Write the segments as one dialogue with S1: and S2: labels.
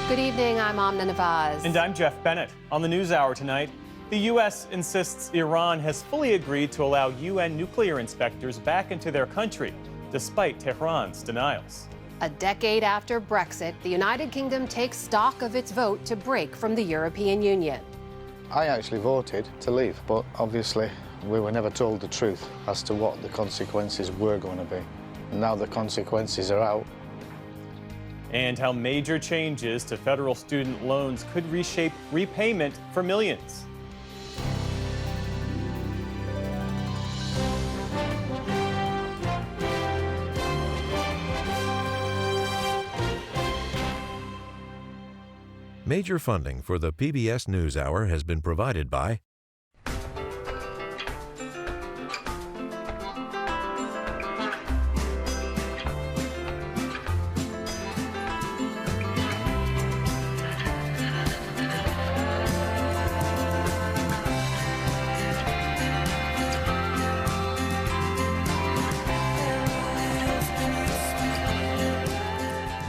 S1: Good evening, I'm Amna Nawaz.
S2: And I'm Jeff Bennett. On the NewsHour tonight, the U.S. insists Iran has fully agreed to allow UN nuclear inspectors back into their country, despite Tehran's denials.
S1: A decade after Brexit, the United Kingdom takes stock of its vote to break from the European Union.
S3: I actually voted to leave, but obviously we were never told the truth as to what the consequences were going to be. Now the consequences are out.
S2: And how major changes to federal student loans could reshape repayment for millions.
S4: Major funding for the PBS News Hour has been provided by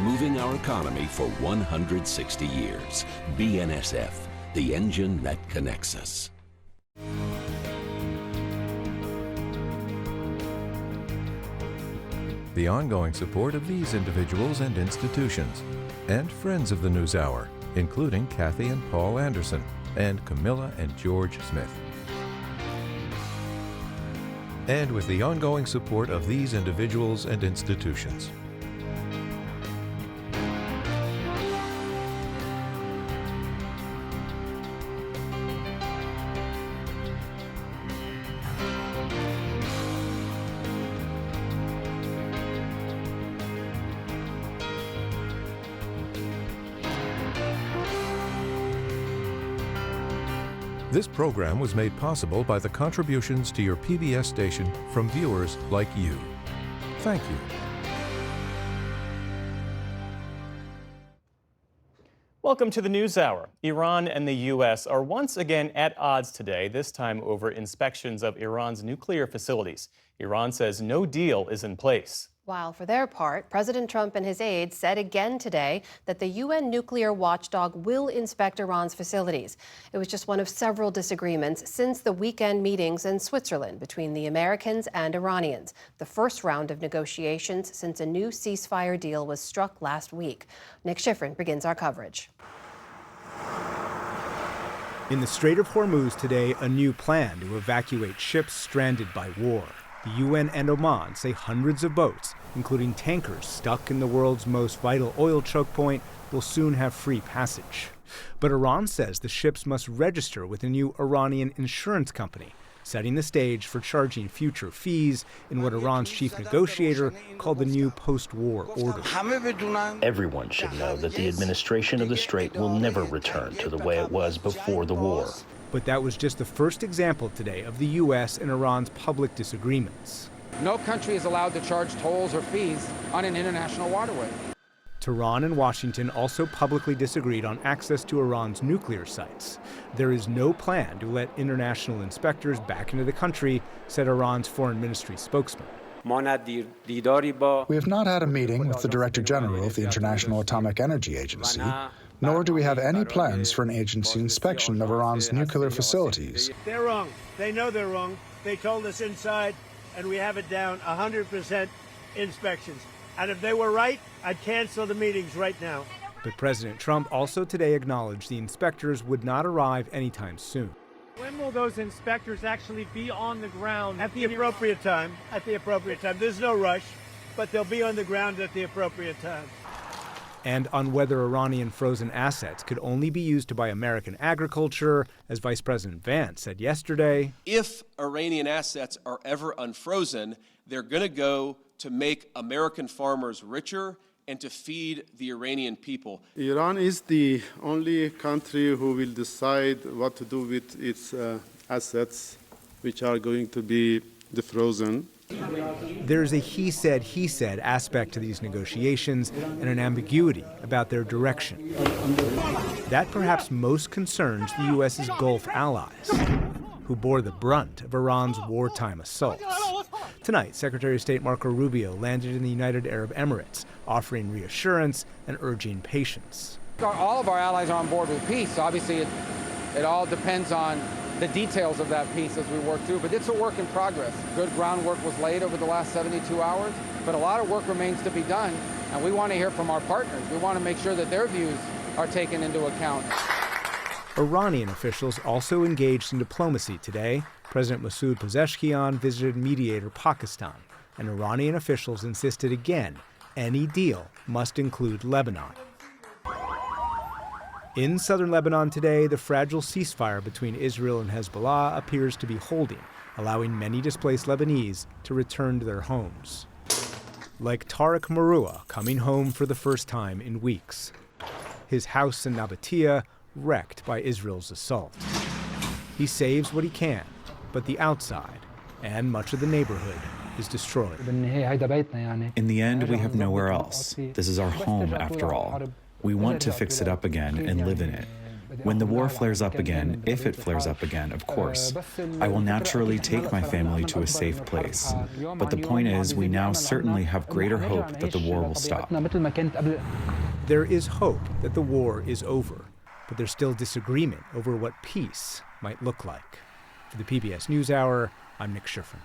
S5: moving our economy for 160 years. BNSF, the engine that connects us.
S4: the ongoing support of these individuals and institutions, and friends of the News Hour, including Kathy and Paul Anderson, and Camilla and George Smith. And with the ongoing support of these individuals and institutions. This program was made possible by the contributions to your PBS station from viewers like you. Thank you.
S2: Welcome to the NewsHour. Iran and the U.S. are once again at odds today, this time over inspections of Iran's nuclear facilities. Iran says no deal is in place.
S1: While for their part, President Trump and his aides said again today that the UN nuclear watchdog will inspect Iran's facilities. It was just one of several disagreements since the weekend meetings in Switzerland between the Americans and Iranians, the first round of negotiations since a new ceasefire deal was struck last week. Nick Schifrin begins our coverage.
S6: In the Strait of Hormuz today, a new plan to evacuate ships stranded by war. The UN and Oman say hundreds of boats, including tankers stuck in the world's most vital oil choke point, will soon have free passage. But Iran says the ships must register with a new Iranian insurance company, setting the stage for charging future fees in what Iran's chief negotiator called the new post-war order.
S7: Everyone should know that the administration of the Strait will never return to the way it was before the war.
S6: But that was just the first example today of the U.S. and Iran's public disagreements.
S8: No country is allowed to charge tolls or fees on an international waterway.
S6: Tehran and Washington also publicly disagreed on access to Iran's nuclear sites. There is no plan to let international inspectors back into the country, said Iran's foreign ministry spokesman.
S9: We have not had a meeting with the Director General of the International Atomic Energy Agency, nor do we have any plans for an agency inspection of Iran's nuclear facilities.
S10: They're wrong. They know they're wrong. They told us inside, and we have it down 100% inspections. And if they were right, I'd cancel the meetings right now.
S6: But President Trump also today acknowledged the inspectors would not arrive anytime soon.
S10: When will those inspectors actually be on the ground? At the appropriate time. At the appropriate time. There's no rush, but they'll be on the ground at the appropriate time.
S6: And on whether Iranian frozen assets could only be used to buy American agriculture, as Vice President Vance said yesterday.
S11: If Iranian assets are ever unfrozen, they're going to go to make American farmers richer and to feed the Iranian people.
S12: Iran is the only country who will decide what to do with its assets, which are going to be defrozen.
S6: There's a he said aspect to these negotiations and an ambiguity about their direction. That perhaps most concerns the U.S.'s Gulf allies, who bore the brunt of Iran's wartime assaults. Tonight, Secretary of State Marco Rubio landed in the United Arab Emirates, offering reassurance and urging patience.
S8: All of our allies are on board with peace. Obviously, it all depends on the details of that peace as we work through, but it's a work in progress. Good groundwork was laid over the last 72 hours, but a lot of work remains to be done, and we want to hear from our partners. We want to make sure that their views are taken into account.
S6: Iranian officials also engaged in diplomacy today. President Masoud Pezeshkian visited mediator Pakistan, and Iranian officials insisted again any deal must include Lebanon. In southern Lebanon today, the fragile ceasefire between Israel and Hezbollah appears to be holding, allowing many displaced Lebanese to return to their homes. Like Tariq Marua, coming home for the first time in weeks. His house in Nabatea wrecked by Israel's assault. He saves what he can, but the outside and much of the neighborhood is destroyed.
S13: In the end, we have nowhere else. This is our home after all. We want to fix it up again and live in it. When the war flares up again, if it flares up again, of course, I will naturally take my family to a safe place. But the point is, we now certainly have greater hope that the war will stop.
S6: There is hope that the war is over, but there's still disagreement over what peace might look like. For the PBS News Hour, I'm Nick Schiffern.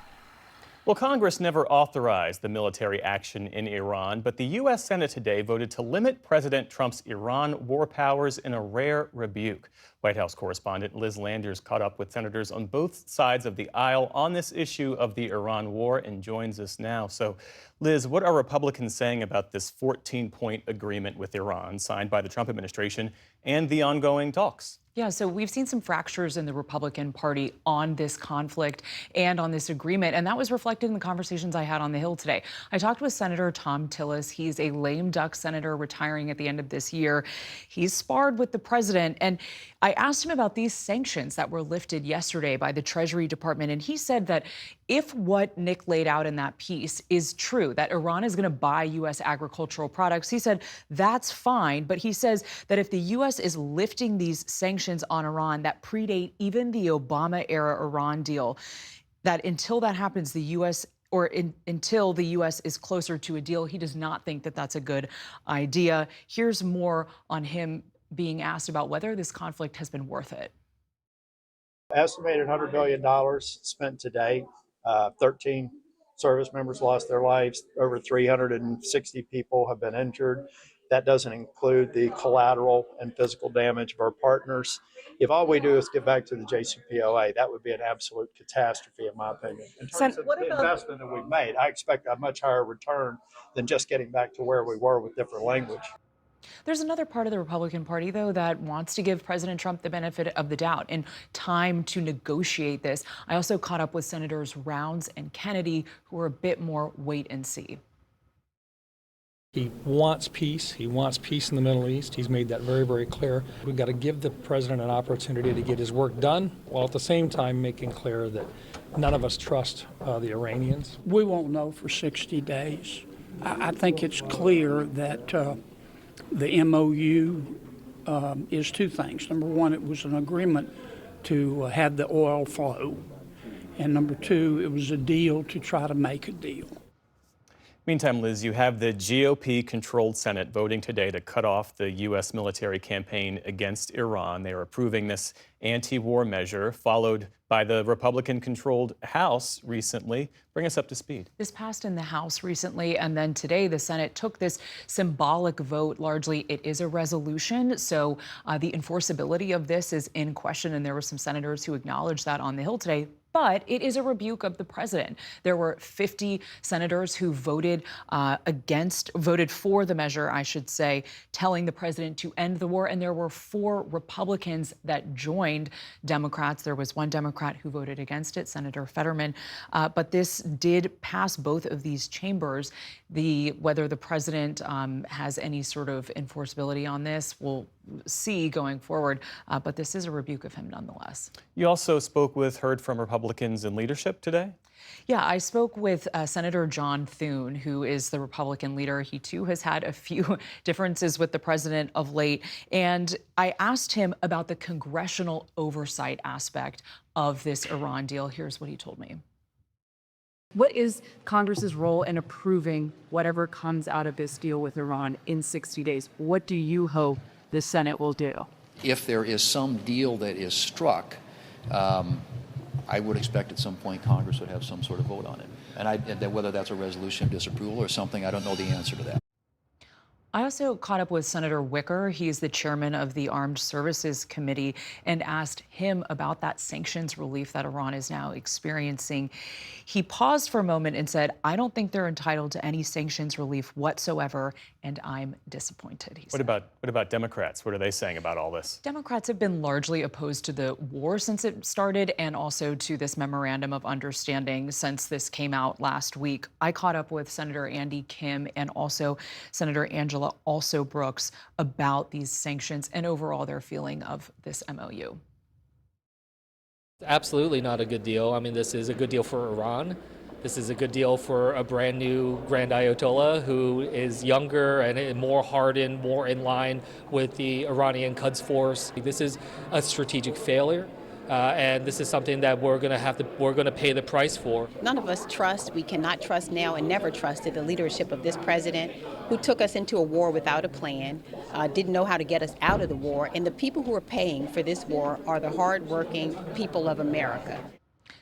S2: Well, Congress never authorized the military action in Iran, but the U.S. Senate today voted to limit President Trump's Iran war powers in a rare rebuke. White House correspondent Liz Landers caught up with senators on both sides of the aisle on this issue of the Iran war and joins us now. So, Liz, what are Republicans saying about this 14-point agreement with Iran signed by the Trump administration and the ongoing talks?
S14: Yeah, so we've seen some fractures in the Republican Party on this conflict and on this agreement, and that was reflected in the conversations I had on the Hill today. I talked with Senator Tom Tillis. He's a lame duck senator retiring at the end of this year. He's sparred with the president, and I asked him about these sanctions that were lifted yesterday by the Treasury Department, and he said that if what Nick laid out in that piece is true, that Iran is going to buy U.S. agricultural products, he said that's fine, but he says that if the U.S. is lifting these sanctions on Iran that predate even the Obama-era Iran deal, that until that happens, the U.S. until the U.S. is closer to a deal, he does not think that that's a good idea. Here's more on him being asked about whether this conflict has been worth it.
S15: Estimated $100 billion spent to date. 13 service members lost their lives. Over 360 people have been injured. That doesn't include the collateral and physical damage of our partners. If all we do is get back to the JCPOA, that would be an absolute catastrophe, in my opinion. In terms of the investment that we've made, I expect a much higher return than just getting back to where we were with different language.
S14: There's another part of the Republican Party, though, that wants to give President Trump the benefit of the doubt and time to negotiate this. I also caught up with Senators Rounds and Kennedy, who are a bit more wait and see.
S16: He wants peace. He wants peace in the Middle East. He's made that very, very clear. We've got to give the president an opportunity to get his work done, while at the same time making clear that none of us trust the Iranians.
S17: We won't know for 60 days. I think it's clear that the MOU is two things. Number one, it was an agreement to have the oil flow. And number two, it was a deal to try to make a deal.
S2: Meantime, Liz, you have the GOP-controlled Senate voting today to cut off the U.S. military campaign against Iran. They are approving this anti-war measure, followed by the Republican-controlled House recently. Bring us up to speed.
S14: This passed in the House recently, and then today the Senate took this symbolic vote. Largely, it is a resolution, so the enforceability of this is in question, and there were some senators who acknowledged that on the Hill today. But it is a rebuke of the president. There were 50 senators who voted for the measure, I should say, telling the president to end the war. And there were 4 Republicans that joined Democrats. There was one Democrat who voted against it, Senator Fetterman. But this did pass both of these chambers. Whether the president has any sort of enforceability on this, we'll see going forward. But this is a rebuke of him nonetheless.
S2: You also heard from Republicans in leadership today?
S14: Yeah, I spoke with Senator John Thune, who is the Republican leader. He, too, has had a few differences with the president of late. And I asked him about the congressional oversight aspect of this Iran deal. Here's what he told me.
S18: What is Congress's role in approving whatever comes out of this deal with Iran in 60 days? What do you hope the Senate will do.
S19: If there is some deal that is struck, I would expect at some point Congress would have some sort of vote on it. And whether that's a resolution of disapproval or something, I don't know the answer to that.
S14: I also caught up with Senator Wicker. He's the chairman of the Armed Services Committee, and asked him about that sanctions relief that Iran is now experiencing. He paused for a moment and said, "I don't think they're entitled to any sanctions relief whatsoever, and I'm disappointed."
S2: What about Democrats? What are they saying about all this?
S14: Democrats have been largely opposed to the war since it started, and also to this memorandum of understanding since this came out last week. I caught up with Senator Andy Kim and also Senator Angela also Brooks about these sanctions and overall their feeling of this MOU.
S20: Absolutely not a good deal. I mean, this is a good deal for Iran. This is a good deal for a brand new Grand Ayatollah who is younger and more hardened, more in line with the Iranian Quds Force. This is a strategic failure. And this is something that we're going to pay the price for.
S21: None of us trust, we cannot trust now and never trusted the leadership of this president who took us into a war without a plan, didn't know how to get us out of the war. And the people who are paying for this war are the hardworking people of America.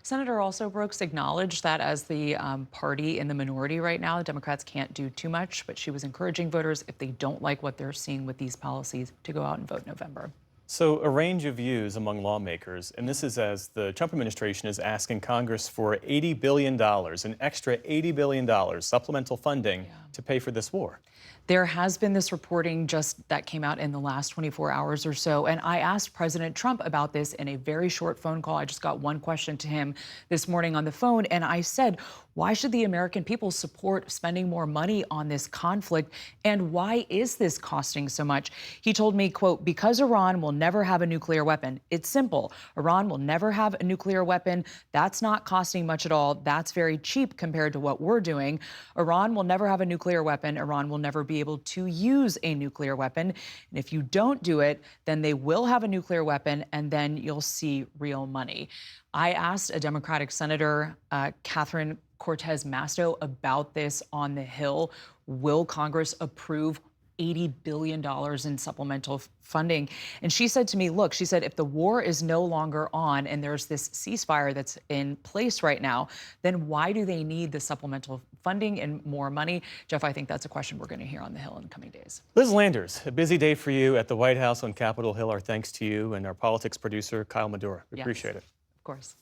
S14: Senator also Brooks acknowledged that as the party in the minority right now, the Democrats can't do too much, but she was encouraging voters, if they don't like what they're seeing with these policies, to go out and vote in November.
S2: So a range of views among lawmakers, and this is as the Trump administration is asking Congress for $80 billion, an extra $80 billion supplemental funding to pay for this war.
S14: There has been this reporting just that came out in the last 24 hours or so, and I asked President Trump about this in a very short phone call. I just got one question to him this morning on the phone, and I said, why should the American people support spending more money on this conflict, and why is this costing so much? He told me, quote, because Iran will never have a nuclear weapon. It's simple. Iran will never have a nuclear weapon. That's not costing much at all. That's very cheap compared to what we're doing. Iran will never have a nuclear weapon. Iran will never be able to use a nuclear weapon. And if you don't do it, then they will have a nuclear weapon, and then you'll see real money. I asked a Democratic Senator, Catherine Cortez Masto, about this on the Hill. Will Congress approve $80 billion in supplemental funding? And she said to me, look, she said, if the war is no longer on and there's this ceasefire that's in place right now, then why do they need the supplemental funding and more money? Jeff, I think that's a question we're going to hear on the Hill in the coming days.
S2: Liz Landers, a busy day for you at the White House on Capitol Hill. Our thanks to you and our politics producer, Kyle Madura. We appreciate it.
S14: Of course.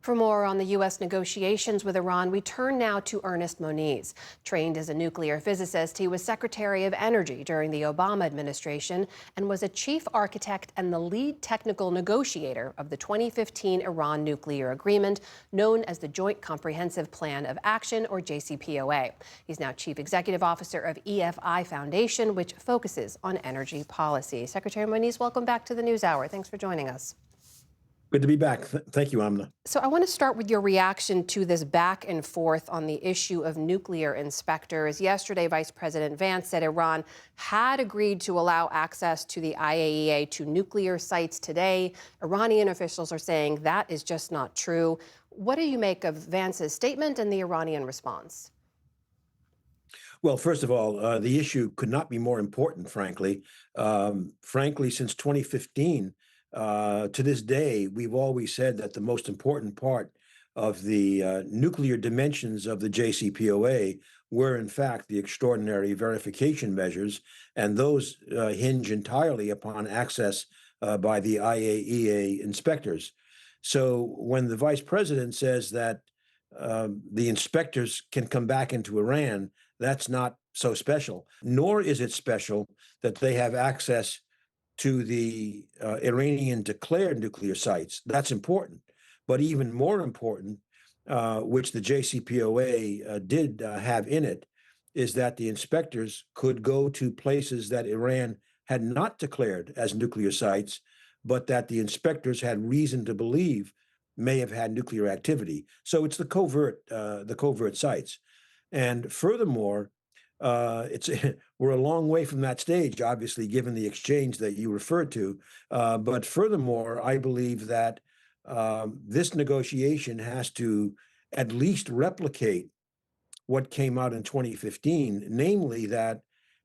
S1: For more on the U.S. negotiations with Iran, we turn now to Ernest Moniz. Trained as a nuclear physicist, he was Secretary of Energy during the Obama administration and was a chief architect and the lead technical negotiator of the 2015 Iran nuclear agreement, known as the Joint Comprehensive Plan of Action, or JCPOA. He's now Chief Executive Officer of EFI Foundation, which focuses on energy policy. Secretary Moniz, welcome back to the NewsHour. Thanks for joining us.
S22: Good to be back. Thank you, Amna.
S1: So I want to start with your reaction to this back and forth on the issue of nuclear inspectors. Yesterday, Vice President Vance said Iran had agreed to allow access to the IAEA to nuclear sites today. Iranian officials are saying that is just not true. What do you make of Vance's statement and the Iranian response?
S22: Well, first of all, the issue could not be more important, frankly. Since 2015, to this day, we've always said that the most important part of the nuclear dimensions of the JCPOA were, in fact, the extraordinary verification measures, and those hinge entirely upon access by the IAEA inspectors. So when the vice president says that the inspectors can come back into Iran, that's not so special, nor is it special that they have access to the Iranian declared nuclear sites. That's important. But even more important, which the JCPOA did have in it, is that the inspectors could go to places that Iran had not declared as nuclear sites, but that the inspectors had reason to believe may have had nuclear activity. So it's the covert sites. And furthermore, we're a long way from that stage, obviously, given the exchange that you referred to. But furthermore, I believe that this negotiation has to at least replicate what came out in 2015, namely that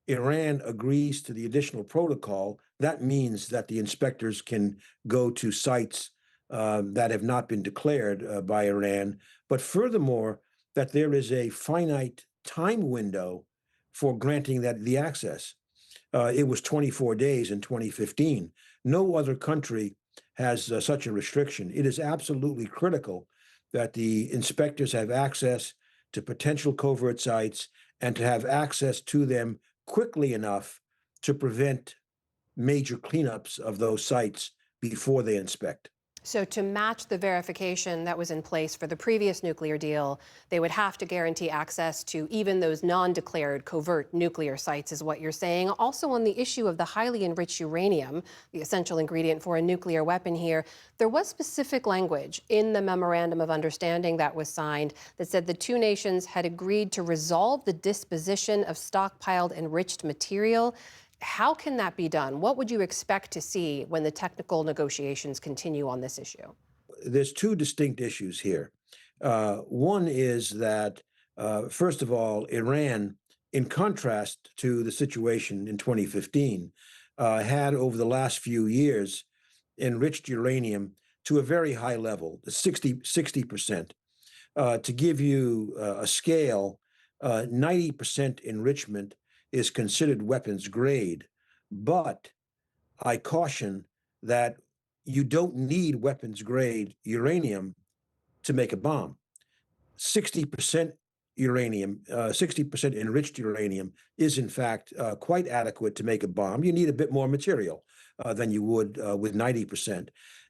S22: Iran agrees to the additional protocol, that means that the inspectors can go to sites that have not been declared by Iran. But furthermore, that there is a finite time window for granting the access. It was 24 days in 2015. No other country has such a restriction. It is absolutely critical that the inspectors have access to potential covert sites and to have access to them quickly enough to prevent major cleanups of those sites before they inspect.
S1: So to match the verification that was in place for the previous nuclear deal, they would have to guarantee access to even those non-declared covert nuclear sites, is what you're saying. Also on the issue of the highly enriched uranium, the essential ingredient for a nuclear weapon here, there was specific language in the memorandum of understanding that was signed that said the two nations had agreed to resolve the disposition of stockpiled enriched material. How can that be done? What would you expect to see when the technical negotiations continue on this issue?
S22: There's two distinct issues here. One is that, first of all, Iran, in contrast to the situation in 2015, had over the last few years enriched uranium to a very high level, 60%. To give you a scale, 90% enrichment is considered weapons grade, but I caution that you don't need weapons grade uranium to make a bomb. 60% uranium, 60% enriched uranium is in fact quite adequate to make a bomb. You need a bit more material than you would with 90%.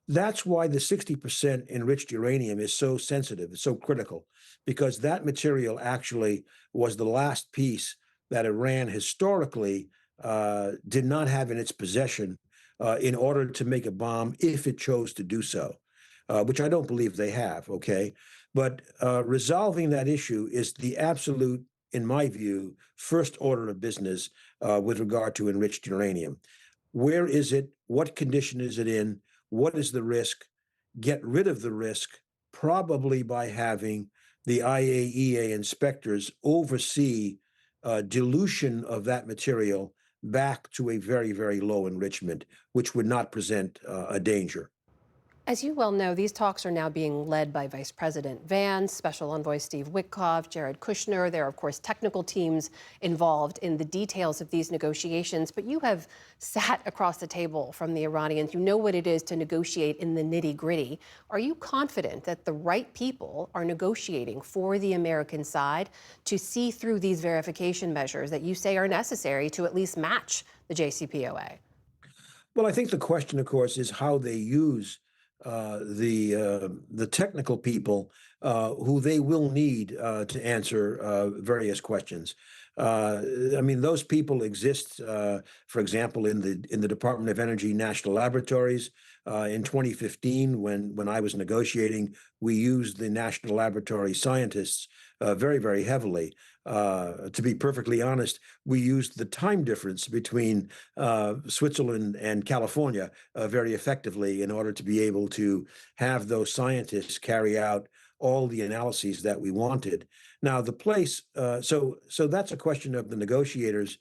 S22: That's why the 60% enriched uranium is so sensitive, it's so critical, because that material actually was the last piece that Iran historically did not have in its possession in order to make a bomb if it chose to do so, which I don't believe they have, okay? But resolving that issue is the absolute, in my view, first order of business with regard to enriched uranium. Where is it? What condition is it in? What is the risk? Get rid of the risk, probably by having the IAEA inspectors oversee dilution of that material back to a very, very low enrichment, which would not present a danger.
S1: As you well know, these talks are now being led by Vice President Vance, Special Envoy Steve Witkoff, Jared Kushner. There are, of course, technical teams involved in the details of these negotiations. But you have sat across the table from the Iranians. You know what it is to negotiate in the nitty-gritty. Are you confident that the right people are negotiating for the American side to see through these verification measures that you say are necessary to at least match the JCPOA?
S22: Well, I think the question, of course, is how they use the technical people who they will need to answer various questions. I mean, those people exist, for example, in the Department of Energy National Laboratories. In 2015, when I was negotiating, we used the National Laboratory scientists very, very heavily. To be perfectly honest, we used the time difference between Switzerland and California very effectively in order to be able to have those scientists carry out all the analyses that we wanted. Now, the place, so that's a question of the negotiators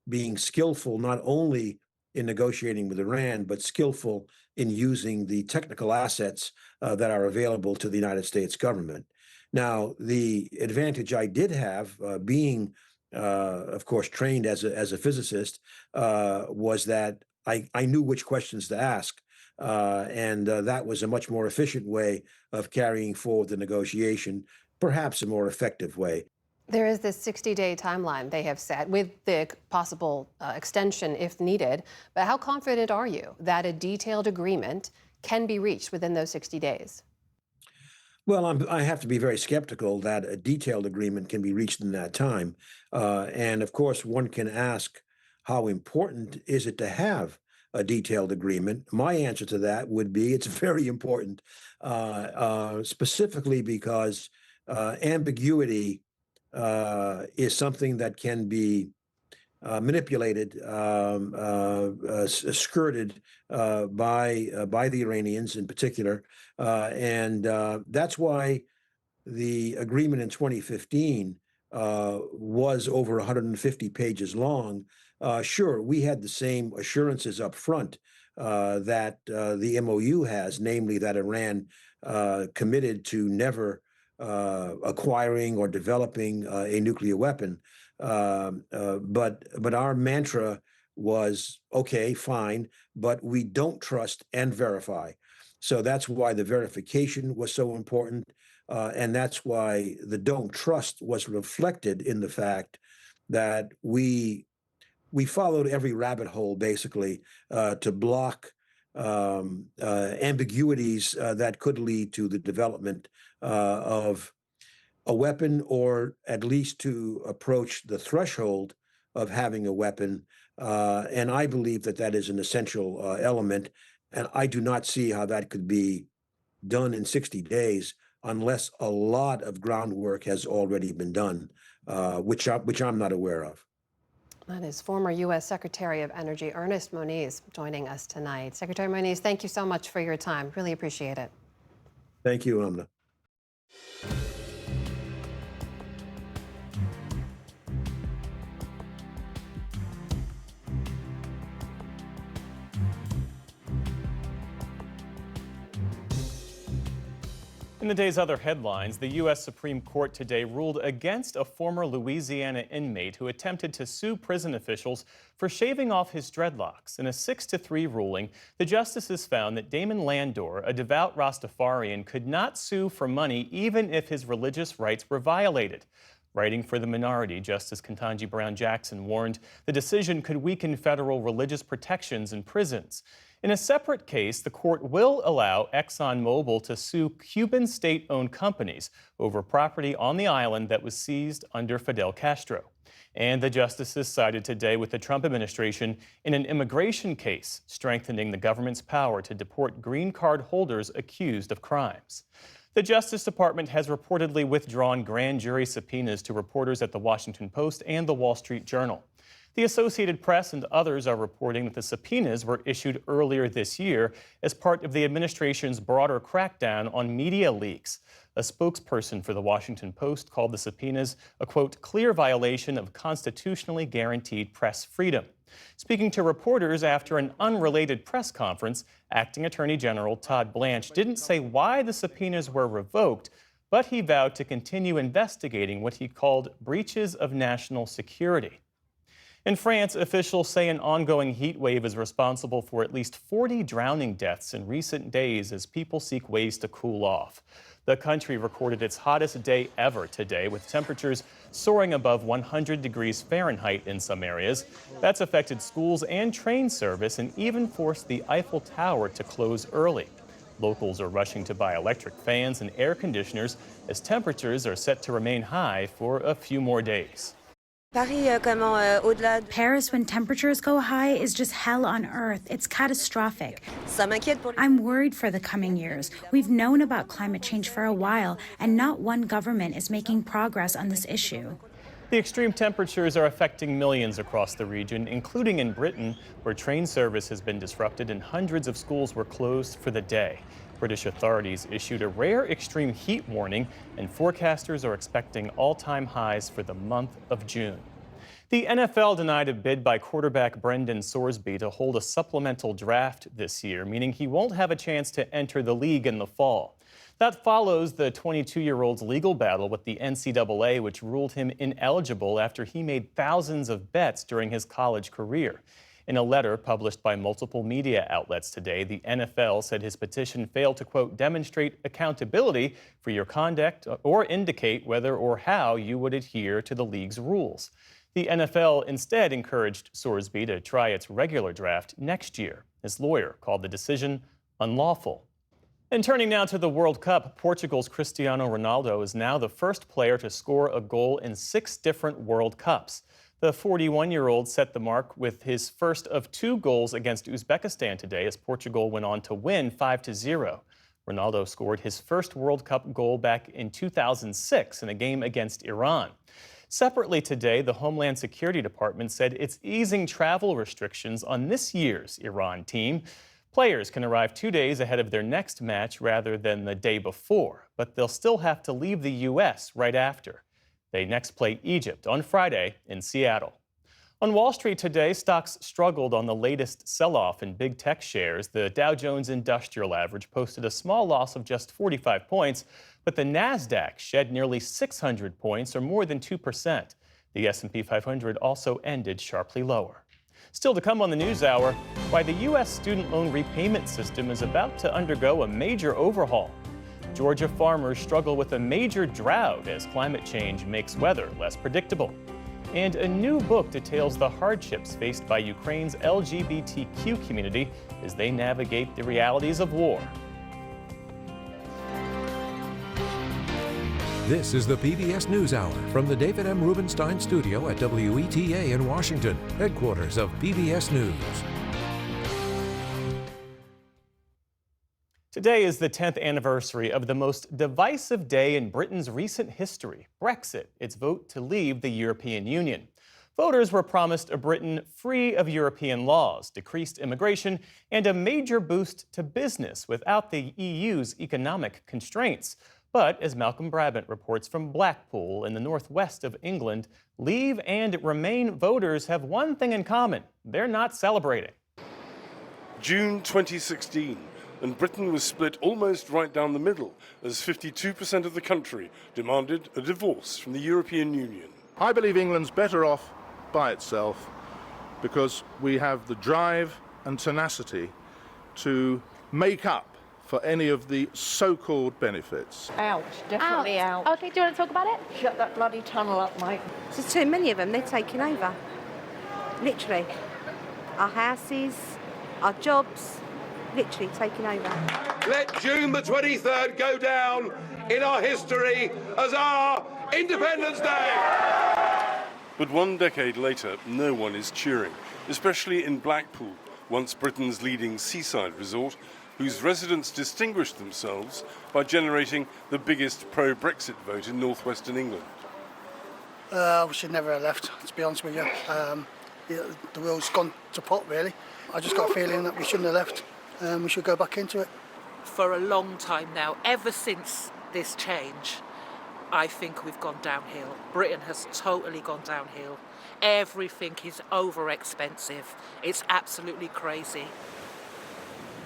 S22: being skillful not only in negotiating with Iran, but skillful in using the technical assets that are available to the United States government. Now, the advantage I did have, being, of course, trained as a physicist, was that I knew which questions to ask. And that was a much more efficient way of carrying forward the negotiation, perhaps a more effective way.
S1: There is this 60-day timeline they have set with the possible extension if needed. But how confident are you that a detailed agreement can be reached within those 60 days?
S22: Well, I have to be very skeptical that a detailed agreement can be reached in that time. And of course, one can ask, how important is it to have a detailed agreement? My answer to that would be it's very important, specifically because ambiguity is something that can be manipulated, skirted by the Iranians in particular. And that's why the agreement in 2015 was over 150 pages long, Sure, we had the same assurances up front that the MOU has, namely that Iran committed to never acquiring or developing a nuclear weapon. But our mantra was, okay, fine, but we don't trust and verify. So that's why the verification was so important. And that's why the don't trust was reflected in the fact that we followed every rabbit hole, basically, to block ambiguities that could lead to the development of a weapon, or at least to approach the threshold of having a weapon. And I believe that that is an essential element. And I do not see how that could be done in 60 days unless a lot of groundwork has already been done, which I'm not aware of.
S1: That is former U.S. Secretary of Energy Ernest Moniz joining us tonight. Secretary Moniz, thank you so much for your time. Really appreciate it.
S22: Thank you, Amna.
S2: In the day's other headlines, the U.S. Supreme Court today ruled against a former Louisiana inmate who attempted to sue prison officials for shaving off his dreadlocks. In a 6-3 ruling, the justices found that Damon Landor, a devout Rastafarian, could not sue for money even if his religious rights were violated. Writing for the minority, Justice Ketanji Brown Jackson warned the decision could weaken federal religious protections in prisons. In a separate case, the court will allow ExxonMobil to sue Cuban state-owned companies over property on the island that was seized under Fidel Castro. And the justices sided today with the Trump administration in an immigration case, strengthening the government's power to deport green card holders accused of crimes. The Justice Department has reportedly withdrawn grand jury subpoenas to reporters at The Washington Post and The Wall Street Journal. The Associated Press and others are reporting that the subpoenas were issued earlier this year as part of the administration's broader crackdown on media leaks. A spokesperson for The Washington Post called the subpoenas a, quote, clear violation of constitutionally guaranteed press freedom. Speaking to reporters after an unrelated press conference, Acting Attorney General Todd Blanche didn't say why the subpoenas were revoked, but he vowed to continue investigating what he called breaches of national security. In France, officials say an ongoing heat wave is responsible for at least 40 drowning deaths in recent days as people seek ways to cool off. The country recorded its hottest day ever today, with temperatures soaring above 100 degrees Fahrenheit in some areas. That's affected schools and train service and even forced the Eiffel Tower to close early. Locals are rushing to buy electric fans and air conditioners as temperatures are set to remain high for a few more days.
S3: Paris, when temperatures go high, is just hell on earth. It's catastrophic. I'm worried for the coming years. We've known about climate change for a while, and not one government is making progress on this issue.
S2: The extreme temperatures are affecting millions across the region, including in Britain, where train service has been disrupted and hundreds of schools were closed for the day. British authorities issued a rare extreme heat warning, and forecasters are expecting all-time highs for the month of June. The NFL denied a bid by quarterback Brendan Sorsby to hold a supplemental draft this year, meaning he won't have a chance to enter the league in the fall. That follows the 22-year-old's legal battle with the NCAA, which ruled him ineligible after he made thousands of bets during his college career. In a letter published by multiple media outlets today, the NFL said his petition failed to, quote, demonstrate accountability for your conduct or indicate whether or how you would adhere to the league's rules. The NFL instead encouraged Sorsby to try its regular draft next year. His lawyer called the decision unlawful. And turning now to the World Cup, Portugal's Cristiano Ronaldo is now the first player to score a goal in 6 different World Cups. The 41-year-old set the mark with his first of 2 goals against Uzbekistan today as Portugal went on to win 5-0. Ronaldo scored his first World Cup goal back in 2006 in a game against Iran. Separately today, the Homeland Security Department said it's easing travel restrictions on this year's Iran team. Players can arrive 2 days ahead of their next match rather than the day before, but they'll still have to leave the U.S. right after. They next play Egypt on Friday in Seattle. On Wall Street today, stocks struggled on the latest sell-off in big tech shares. The Dow Jones Industrial Average posted a small loss of just 45 points, but the Nasdaq shed nearly 600 points, or more than 2%. The S&P 500 also ended sharply lower. Still to come on the NewsHour, why the U.S. student loan repayment system is about to undergo a major overhaul. Georgia farmers struggle with a major drought as climate change makes weather less predictable. And a new book details the hardships faced by Ukraine's LGBTQ community as they navigate the realities of war.
S4: This is the PBS News Hour from the David M. Rubenstein studio at WETA in Washington, headquarters of PBS News.
S2: Today is the 10th anniversary of the most divisive day in Britain's recent history, Brexit, its vote to leave the European Union. Voters were promised a Britain free of European laws, decreased immigration, and a major boost to business without the EU's economic constraints. But as Malcolm Brabant reports from Blackpool in the northwest of England, Leave and Remain voters have one thing in common: they're not celebrating.
S5: June 2016. And Britain was split almost right down the middle, as 52% of the country demanded a divorce from the European Union.
S23: I believe England's better off by itself because we have the drive and tenacity to make up for any of the so-called benefits.
S24: Ouch, definitely ouch.
S25: Okay, do you want to talk about it?
S24: Shut that bloody tunnel up, mate.
S26: There's too many of them, they're taking over. Literally. Our houses, our jobs, literally taking over.
S5: Let June the 23rd go down in our history as our Independence Day! But 1 decade later, no one is cheering, especially in Blackpool, once Britain's leading seaside resort, whose residents distinguished themselves by generating the biggest pro-Brexit vote in northwestern England.
S27: We should never have left, to be honest with you. The wheel's gone to pot, really. I just got a feeling that we shouldn't have left. We should go back into it.
S28: For a long time now, ever since this change, I think we've gone downhill. Britain has totally gone downhill. Everything is over expensive. It's absolutely crazy.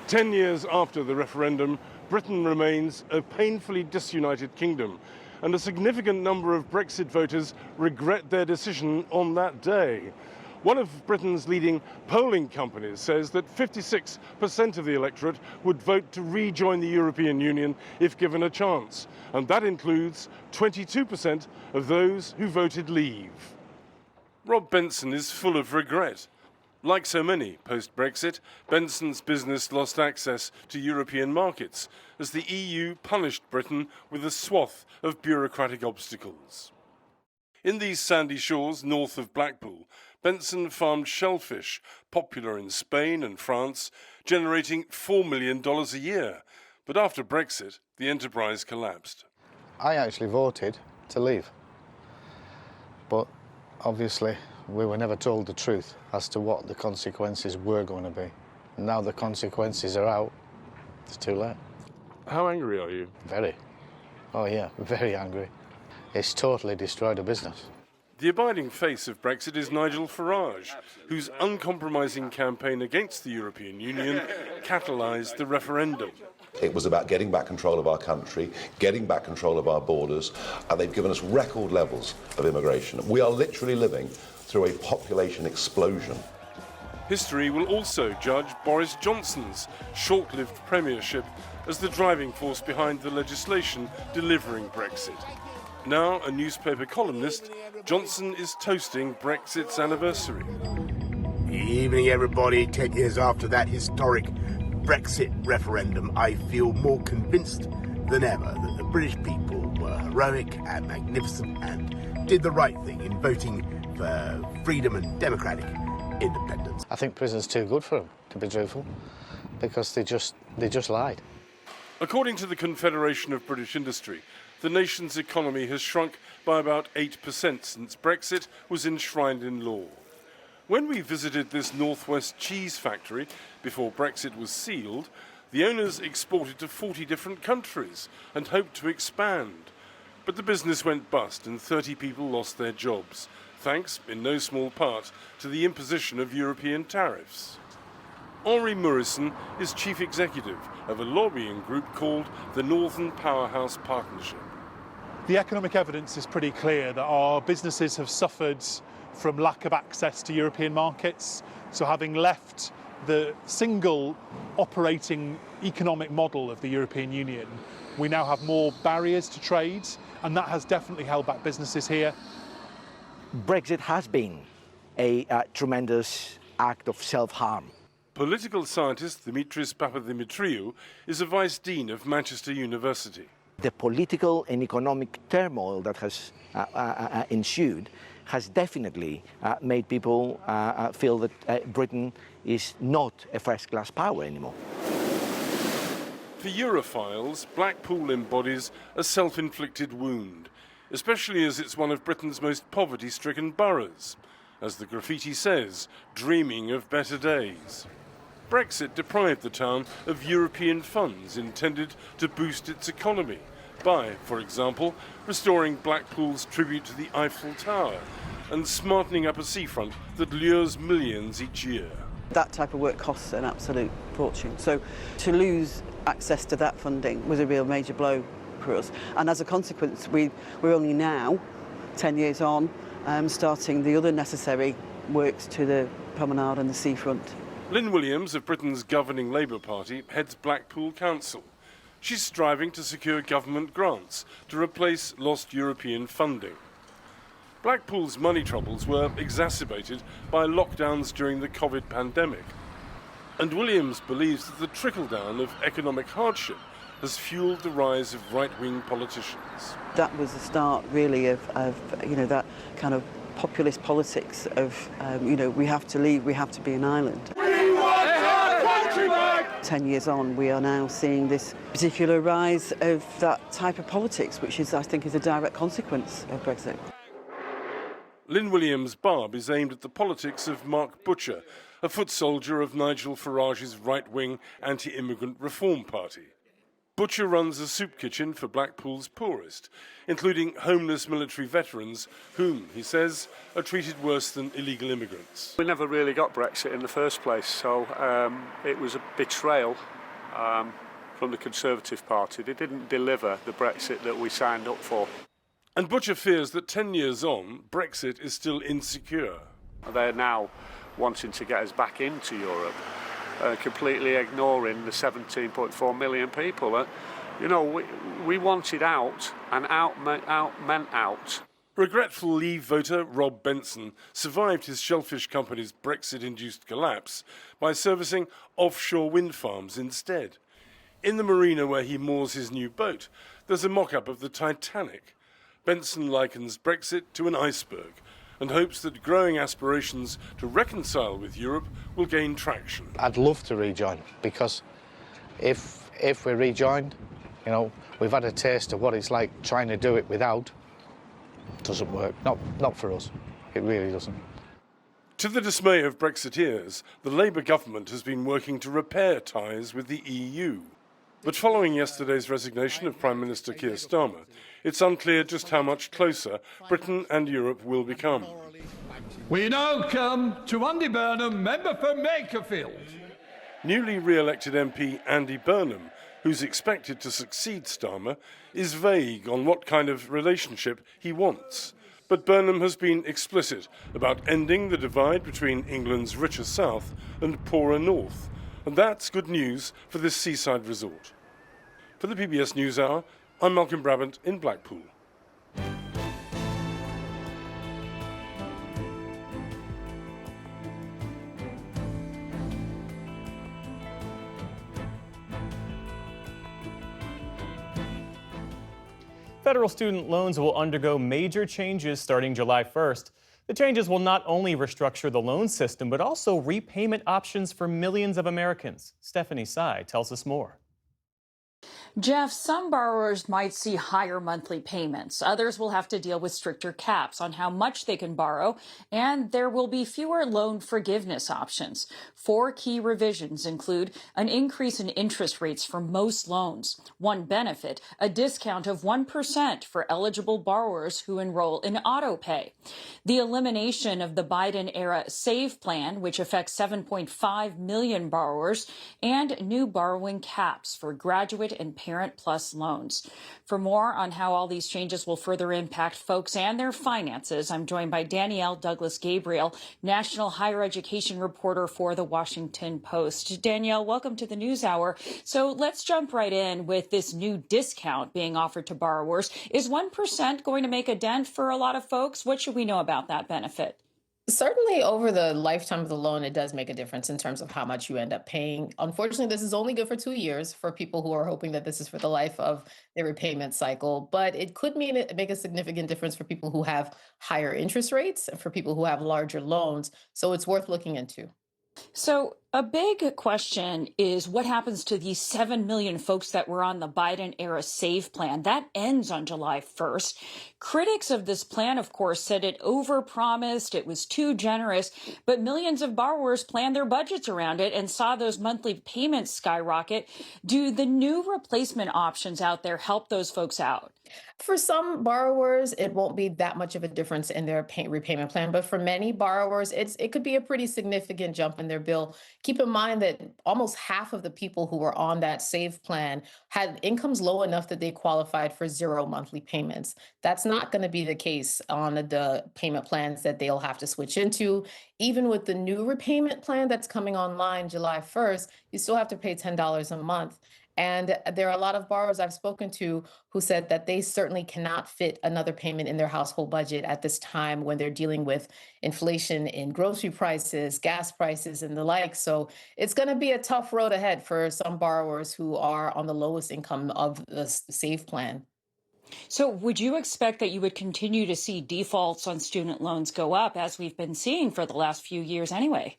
S5: 10 years after the referendum, Britain remains a painfully disunited kingdom, and a significant number of Brexit voters regret their decision on that day. One of Britain's leading polling companies says that 56% of the electorate would vote to rejoin the European Union if given a chance, and that includes 22% of those who voted Leave. Rob Benson is full of regret. Like so many post-Brexit, Benson's business lost access to European markets as the EU punished Britain with a swath of bureaucratic obstacles. In these sandy shores north of Blackpool, Benson farmed shellfish, popular in Spain and France, generating $4 million a year. But after Brexit, the enterprise collapsed.
S29: I actually voted to leave. But obviously, we were never told the truth as to what the consequences were going to be. Now the consequences are out. It's too late.
S5: How angry are you?
S29: Very. Oh yeah, very angry. It's totally destroyed a business.
S5: The abiding face of Brexit is Nigel Farage, whose uncompromising campaign against the European Union catalysed the referendum.
S30: It was about getting back control of our country, getting back control of our borders, and they've given us record levels of immigration. We are literally living through a population explosion.
S5: History will also judge Boris Johnson's short-lived premiership as the driving force behind the legislation delivering Brexit. Now a newspaper columnist, Johnson is toasting Brexit's anniversary.
S31: Evening, everybody. 10 years after that historic Brexit referendum, I feel more convinced than ever that the British people were heroic and magnificent and did the right thing in voting for freedom and democratic independence.
S29: I think prison's too good for them, to be truthful, because they just lied.
S5: According to the Confederation of British Industry, the nation's economy has shrunk by about 8% since Brexit was enshrined in law. When we visited this Northwest cheese factory before Brexit was sealed, the owners exported to 40 different countries and hoped to expand. But the business went bust and 30 people lost their jobs. thanks in no small part to the imposition of European tariffs. Henri Murison is chief executive of a lobbying group called the Northern Powerhouse Partnership.
S6: The economic evidence is pretty clear that our businesses have suffered from lack of access to European markets. So having left the single operating economic model of the European Union, we now have more barriers to trade, and that has definitely held back businesses here.
S7: Brexit has been a tremendous act of self-harm.
S5: Political scientist Dimitris Papadimitriou is a vice dean of Manchester University.
S7: The political and economic turmoil that has ensued has definitely made people feel that Britain is not a first-class power anymore.
S5: For Europhiles, Blackpool embodies a self-inflicted wound, especially as it's one of Britain's most poverty-stricken boroughs, as the graffiti says, dreaming of better days. Brexit deprived the town of European funds intended to boost its economy by, for example, restoring Blackpool's tribute to the Eiffel Tower and smartening up a seafront that lures millions each year.
S8: That type of work costs an absolute fortune. So to lose access to that funding was a real major blow for us. And as a consequence, we're only now, 10 years on, starting the other necessary works to the promenade and the seafront.
S5: Lynn Williams of Britain's governing Labour Party heads Blackpool Council. She's striving to secure government grants to replace lost European funding. Blackpool's money troubles were exacerbated by lockdowns during the COVID pandemic. And Williams believes that the trickle-down of economic hardship has fueled the rise of right-wing politicians.
S8: That was the start, really, of that kind of populist politics of, we have to leave, we have to be an island. 10 years on, we are now seeing this particular rise of that type of politics, which is, I think, is a direct consequence of Brexit.
S5: Lynn Williams' barb is aimed at the politics of Mark Butcher, a foot soldier of Nigel Farage's right-wing anti-immigrant Reform Party. Butcher runs a soup kitchen for Blackpool's poorest, including homeless military veterans whom, he says, are treated worse than illegal immigrants.
S9: We never really got Brexit in the first place, so it was a betrayal from the Conservative Party. They didn't deliver the Brexit that we signed up for.
S5: And Butcher fears that 10 years on, Brexit is still insecure.
S9: They're now wanting to get us back into Europe, completely ignoring the 17.4 million people. We wanted out, and out meant out.
S5: Regretful Leave voter Rob Benson survived his shellfish company's Brexit-induced collapse by servicing offshore wind farms instead. In the marina where he moors his new boat, there's a mock-up of the Titanic. Benson likens Brexit to an iceberg and hopes that growing aspirations to reconcile with Europe will gain traction.
S29: I'd love to rejoin, because if we rejoined, we've had a taste of what it's like trying to do it without. It doesn't work. Not for us. It really doesn't.
S5: To the dismay of Brexiteers, the Labour government has been working to repair ties with the EU. But following yesterday's resignation of Prime Minister Keir Starmer, it's unclear just how much closer Britain and Europe will become.
S10: We now come to Andy Burnham, member for Makerfield.
S5: Newly re-elected MP Andy Burnham, who's expected to succeed Starmer, is vague on what kind of relationship he wants. But Burnham has been explicit about ending the divide between England's richer south and poorer north. And that's good news for this seaside resort. For the PBS News Hour, I'm Malcolm Brabant in Blackpool.
S2: Federal student loans will undergo major changes starting July 1st. The changes will not only restructure the loan system, but also repayment options for millions of Americans. Stephanie Tsai tells us more.
S11: Jeff, some borrowers might see higher monthly payments. Others will have to deal with stricter caps on how much they can borrow, and there will be fewer loan forgiveness options. 4 key revisions include an increase in interest rates for most loans. One benefit, a discount of 1% for eligible borrowers who enroll in autopay. The elimination of the Biden-era SAVE plan, which affects 7.5 million borrowers, and new borrowing caps for graduate and Parent Plus loans. For more on how all these changes will further impact folks and their finances, I'm joined by Danielle Douglas-Gabriel, national higher education reporter for The Washington Post. Danielle, welcome to the NewsHour. So let's jump right in with this new discount being offered to borrowers. Is 1% going to make a dent for a lot of folks? What should we know about that benefit?
S12: Certainly over the lifetime of the loan, it does make a difference in terms of how much you end up paying. Unfortunately, this is only good for 2 years for people who are hoping that this is for the life of their repayment cycle, but it could make a significant difference for people who have higher interest rates and for people who have larger loans. So it's worth looking into.
S11: So a big question is what happens to these 7 million folks that were on the Biden-era SAVE plan? That ends on July 1st. Critics of this plan, of course, said it overpromised, it was too generous, but millions of borrowers planned their budgets around it and saw those monthly payments skyrocket. Do the new replacement options out there help those folks out?
S12: For some borrowers, it won't be that much of a difference in their repayment plan, but for many borrowers, it could be a pretty significant jump in their bill. Keep in mind that almost half of the people who were on that SAVE plan had incomes low enough that they qualified for 0 monthly payments. That's not going to be the case on the payment plans that they'll have to switch into. Even with the new repayment plan that's coming online July 1st, you still have to pay $10 a month. And there are a lot of borrowers I've spoken to who said that they certainly cannot fit another payment in their household budget at this time when they're dealing with inflation in grocery prices, gas prices, and the like. So it's going to be a tough road ahead for some borrowers who are on the lowest income of the SAVE plan.
S11: So would you expect that you would continue to see defaults on student loans go up, as we've been seeing for the last few years anyway?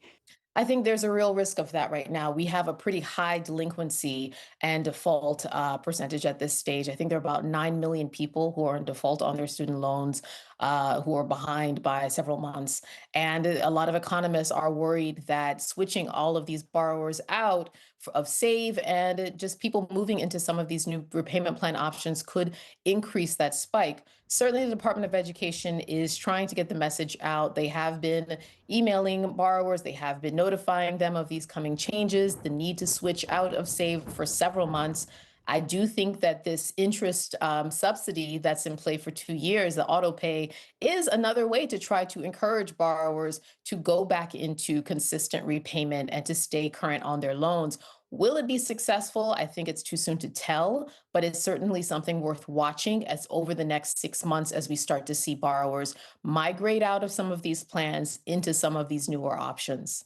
S12: I think there's a real risk of that right now. We have a pretty high delinquency and default percentage at this stage. I think there are about 9 million people who are in default on their student loans, who are behind by several months. And a lot of economists are worried that switching all of these borrowers out of SAVE and just people moving into some of these new repayment plan options could increase that spike. Certainly, the Department of Education is trying to get the message out. They have been emailing borrowers. They have been notifying them of these coming changes, the need to switch out of SAVE for several months. I do think that this interest subsidy that's in play for 2 years, the auto pay, is another way to try to encourage borrowers to go back into consistent repayment and to stay current on their loans. Will it be successful? I think it's too soon to tell, but it's certainly something worth watching as over the next 6 months as we start to see borrowers migrate out of some of these plans into some of these newer options.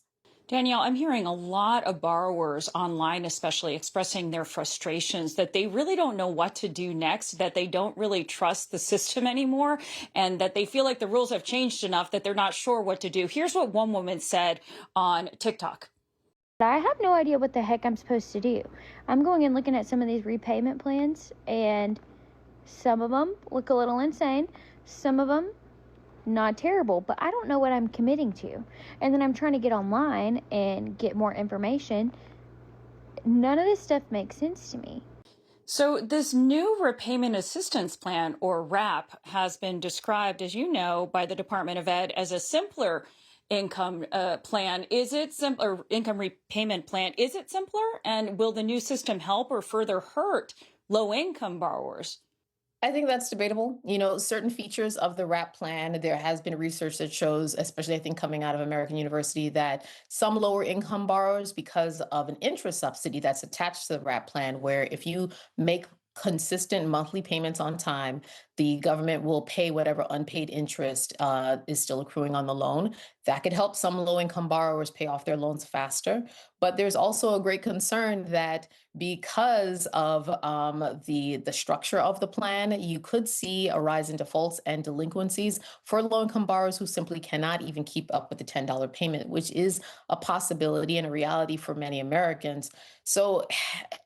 S11: Danielle, I'm hearing a lot of borrowers online, especially expressing their frustrations that they really don't know what to do next, that they don't really trust the system anymore, and that they feel like the rules have changed enough that they're not sure what to do. Here's what one woman said on TikTok.
S13: I have no idea what the heck I'm supposed to do. I'm going and looking at some of these repayment plans, and some of them look a little insane. Some of them not terrible, but I don't know what I'm committing to. And then I'm trying to get online and get more information. None of this stuff makes sense to me.
S11: So this new repayment assistance plan, or RAP, has been described, as you know, by the Department of Ed as a simpler income plan. Is it simpler? Income repayment plan? Is it simpler? And will the new system help or further hurt low-income borrowers?
S12: I think that's debatable. You know, certain features of the RAP plan, there has been research that shows, especially I think coming out of American University, that some lower income borrowers, because of an interest subsidy that's attached to the RAP plan, where if you make consistent monthly payments on time, The government will pay whatever unpaid interest is still accruing on the loan. That could help some low-income borrowers pay off their loans faster. But there's also a great concern that because of the structure of the plan, you could see a rise in defaults and delinquencies for low-income borrowers who simply cannot even keep up with the $10 payment, which is a possibility and a reality for many Americans. So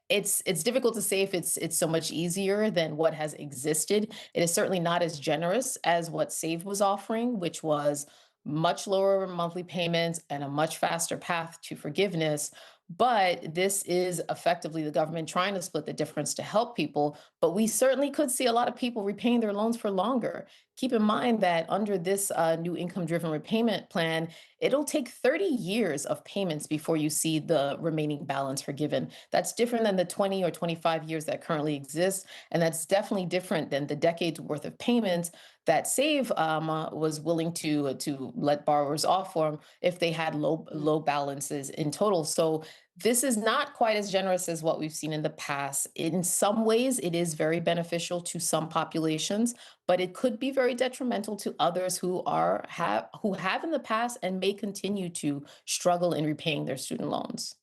S12: it's difficult to say if it's so much easier than what has existed. It is certainly not as generous as what SAVE was offering, which was much lower monthly payments and a much faster path to forgiveness. But this is effectively the government trying to split the difference to help people. But we certainly could see a lot of people repaying their loans for longer. Keep in mind that under this new income-driven repayment plan, it'll take 30 years of payments before you see the remaining balance forgiven. That's different than the 20 or 25 years that currently exist. And that's definitely different than the decades worth of payments that SAVE was willing to let borrowers off for if they had low balances in total. So this is not quite as generous as what we've seen in the past. In some ways, it is very beneficial to some populations, but it could be very detrimental to others who have in the past and may continue to struggle in repaying their student loans.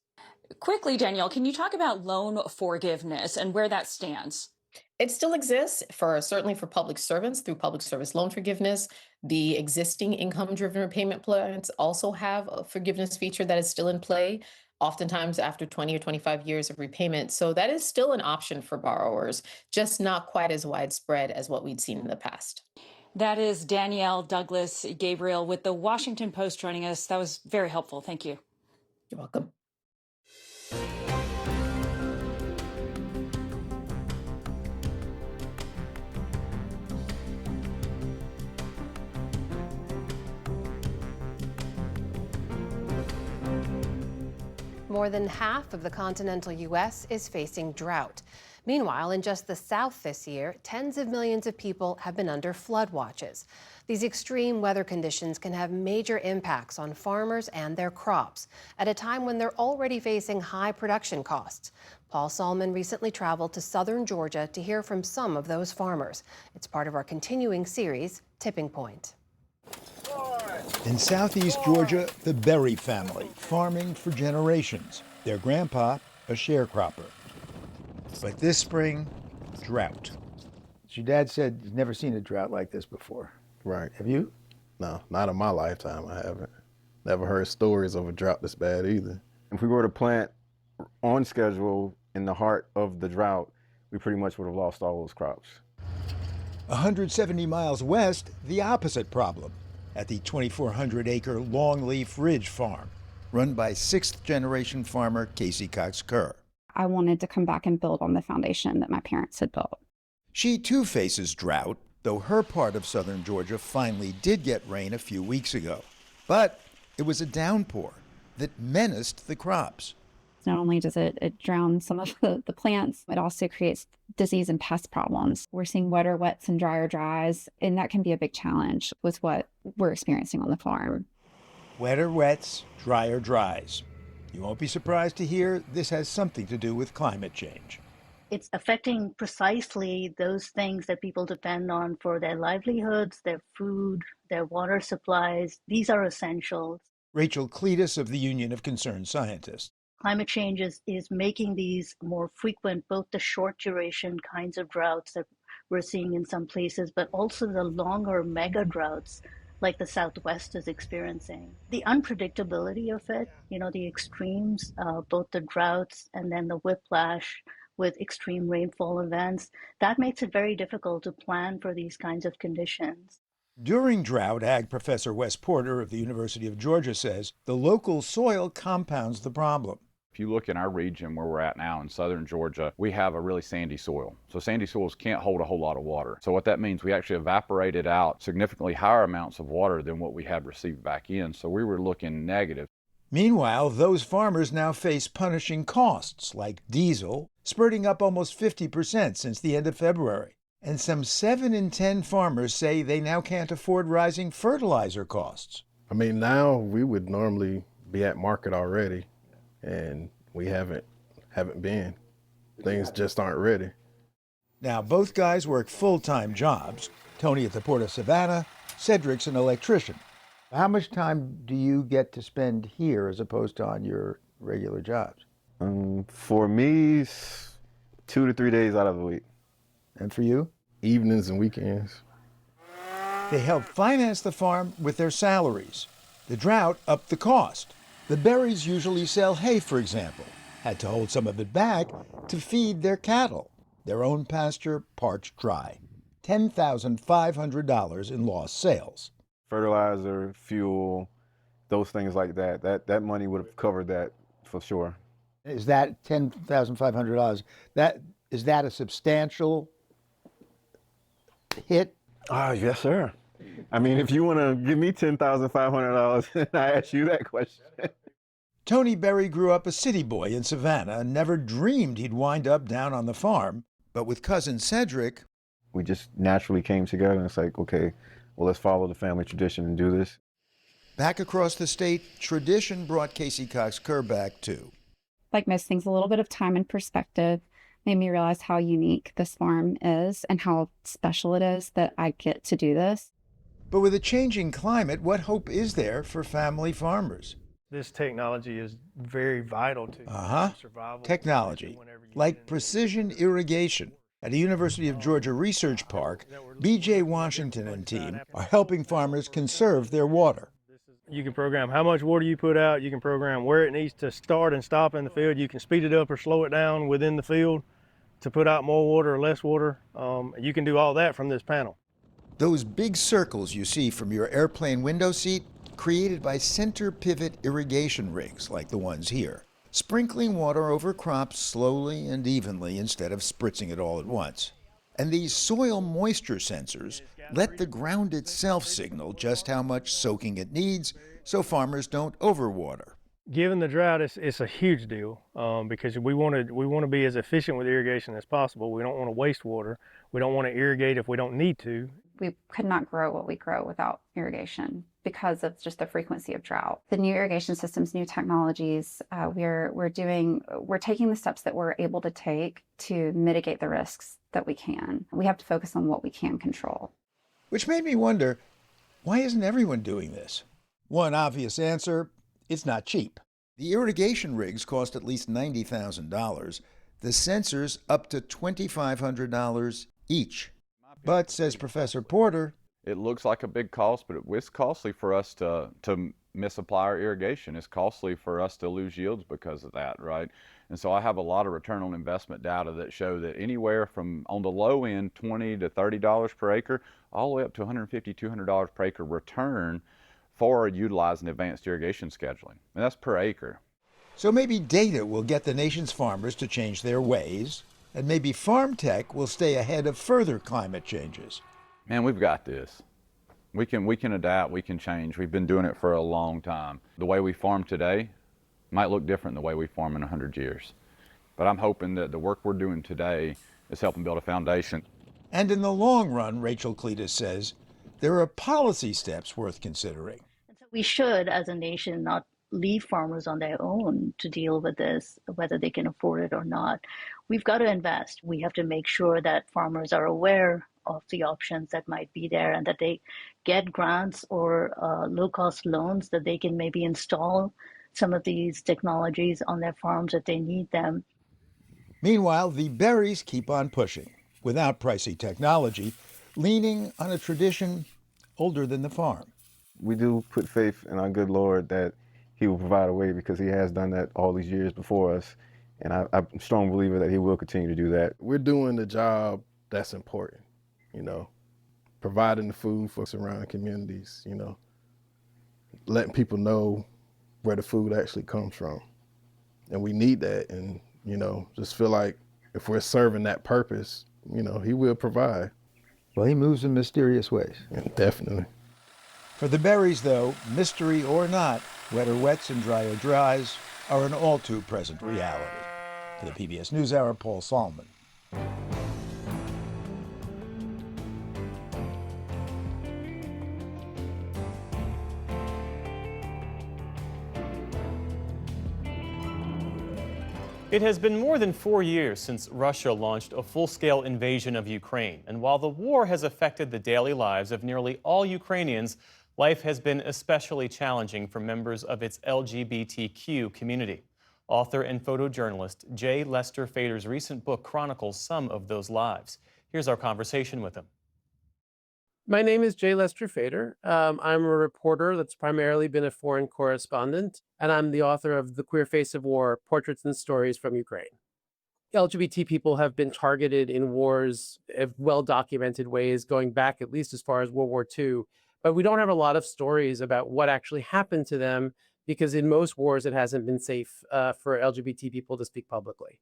S11: Quickly, Danielle, can you talk about loan forgiveness and where that stands?
S12: It still exists certainly for public servants through public service loan forgiveness. The existing income-driven repayment plans also have a forgiveness feature that is still in play, oftentimes after 20 or 25 years of repayment. So that is still an option for borrowers, just not quite as widespread as what we'd seen in the past.
S11: That is Danielle Douglas Gabriel with the Washington Post joining us. That was very helpful. Thank you.
S12: You're welcome.
S1: More than half of the continental U.S. is facing drought. Meanwhile, in just the South this year, tens of millions of people have been under flood watches. These extreme weather conditions can have major impacts on farmers and their crops at a time when they're already facing high production costs. Paul Solman recently traveled to southern Georgia to hear from some of those farmers. It's part of our continuing series, Tipping Point.
S14: In southeast Georgia, the Berry family, farming for generations. Their grandpa, a sharecropper. But this spring, drought.
S15: Your dad said he's never seen a drought like this before.
S16: Right.
S15: Have you?
S16: No, not in my lifetime, I haven't. Never heard stories of a drought this bad either.
S17: If we were to plant on schedule in the heart of the drought, we pretty much would have lost all those crops.
S14: 170 miles west, the opposite problem. At the 2,400-acre Longleaf Ridge farm, run by sixth-generation farmer Casey Cox Kerr.
S18: I wanted to come back and build on the foundation that my parents had built.
S14: She too faces drought, though her part of southern Georgia finally did get rain a few weeks ago. But it was a downpour that menaced the crops.
S18: Not only does it drown some of the plants, it also creates disease and pest problems. We're seeing wetter wets and drier dries, and that can be a big challenge with what we're experiencing on the farm.
S14: Wetter wets, drier dries. You won't be surprised to hear this has something to do with climate change.
S19: It's affecting precisely those things that people depend on for their livelihoods, their food, their water supplies. These are essentials.
S14: Rachel Cletus of the Union of Concerned Scientists.
S19: Climate change is making these more frequent, both the short duration kinds of droughts that we're seeing in some places, but also the longer mega droughts like the Southwest is experiencing. The unpredictability of it, the extremes, both the droughts and then the whiplash with extreme rainfall events, that makes it very difficult to plan for these kinds of conditions.
S14: During drought, Ag Professor Wes Porter of the University of Georgia says the local soil compounds the problem.
S20: If you look in our region where we're at now in southern Georgia, we have a really sandy soil. So sandy soils can't hold a whole lot of water. So what that means, we actually evaporated out significantly higher amounts of water than what we had received back in. So we were looking negative.
S14: Meanwhile, those farmers now face punishing costs like diesel, spurting up almost 50% since the end of February. And some 7 in 10 farmers say they now can't afford rising fertilizer costs.
S16: I mean, now we would normally be at market already, and we haven't been. Things just aren't ready.
S14: Now, both guys work full-time jobs. Tony at the Port of Savannah, Cedric's an electrician.
S15: How much time do you get to spend here as opposed to on your regular jobs?
S17: For me, 2 to 3 days out of the week.
S15: And for you?
S16: Evenings and weekends.
S14: They help finance the farm with their salaries. The drought upped the cost. The Berries usually sell hay, for example, had to hold some of it back to feed their cattle. Their own pasture parched dry. $10,500 in lost sales.
S17: Fertilizer, fuel, those things like that. That money would have covered that for sure.
S15: Is that $10,500? Is that a substantial hit?
S17: Yes, sir. I mean, if you want to give me $10,500, I ask you that question.
S14: Tony Berry grew up a city boy in Savannah and never dreamed he'd wind up down on the farm. But with cousin Cedric,
S17: we just naturally came together and it's like, okay, well, let's follow the family tradition and do this.
S14: Back across the state, tradition brought Casey Cox Kerr back too.
S18: Like most things, a little bit of time and perspective made me realize how unique this farm is and how special it is that I get to do this.
S14: But with a changing climate, what hope is there for family farmers?
S3: This technology is very vital to survival.
S14: Technology, like precision irrigation. At a University of Georgia research park, B.J. Washington and team are helping farmers conserve their water.
S3: You can program how much water you put out. You can program where it needs to start and stop in the field. You can speed it up or slow it down within the field to put out more water or less water. You can do all that from this panel.
S14: Those big circles you see from your airplane window seat, created by center pivot irrigation rigs like the ones here, sprinkling water over crops slowly and evenly instead of spritzing it all at once. And these soil moisture sensors let the ground itself signal just how much soaking it needs so farmers don't overwater.
S3: Given the drought, it's a huge deal because we want to be as efficient with irrigation as possible. We don't want to waste water. We don't want to irrigate if we don't need to.
S18: We could not grow what we grow without irrigation because of just the frequency of drought. The new irrigation systems, new technologies, we're taking the steps that we're able to take to mitigate the risks that we can. We have to focus on what we can control.
S14: Which made me wonder, why isn't everyone doing this? One obvious answer, it's not cheap. The irrigation rigs cost at least $90,000. The sensors up to $2,500 each. But, says Professor Porter,
S20: it looks like a big cost, but it's costly for us to misapply our irrigation. It's costly for us to lose yields because of that, right? And so I have a lot of return on investment data that show that anywhere from, on the low end, $20 to $30 per acre, all the way up to $150, $200 per acre return for utilizing advanced irrigation scheduling. And that's per acre.
S14: So maybe data will get the nation's farmers to change their ways, and maybe farm tech will stay ahead of further climate changes.
S20: Man, we've got this. We can adapt, we can change. We've been doing it for a long time. The way we farm today might look different than the way we farm in 100 years. But I'm hoping that the work we're doing today is helping build a foundation.
S14: And in the long run, Rachel Cletus says, there are policy steps worth considering.
S19: We should, as a nation, not leave farmers on their own to deal with this, whether they can afford it or not. We've got to invest. We have to make sure that farmers are aware of the options that might be there and that they get grants or low-cost loans that they can maybe install some of these technologies on their farms if they need them.
S14: Meanwhile, the Berries keep on pushing, without pricey technology, leaning on a tradition older than the farm.
S17: We do put faith in our good Lord that He will provide a way because He has done that all these years before us. And I'm a strong believer that He will continue to do that.
S16: We're doing the job that's important, providing the food for surrounding communities, letting people know where the food actually comes from. And we need that and, just feel like if we're serving that purpose, He will provide.
S15: Well, He moves in mysterious ways.
S16: Yeah, definitely.
S14: For the Berries, though, mystery or not, wetter wets and drier dries are an all too present reality. For the PBS News Hour, Paul Salman.
S2: It has been more than 4 years since Russia launched a full-scale invasion of Ukraine. And while the war has affected the daily lives of nearly all Ukrainians, life has been especially challenging for members of its LGBTQ community. Author and photojournalist J. Lester Fader's recent book chronicles some of those lives. Here's our conversation with him.
S4: My name is J. Lester Fader. I'm a reporter that's primarily been a foreign correspondent, and I'm the author of The Queer Face of War, Portraits and Stories from Ukraine. LGBT people have been targeted in wars in well-documented ways, going back at least as far as World War II, but we don't have a lot of stories about what actually happened to them, because in most wars it hasn't been safe for LGBT people to speak publicly.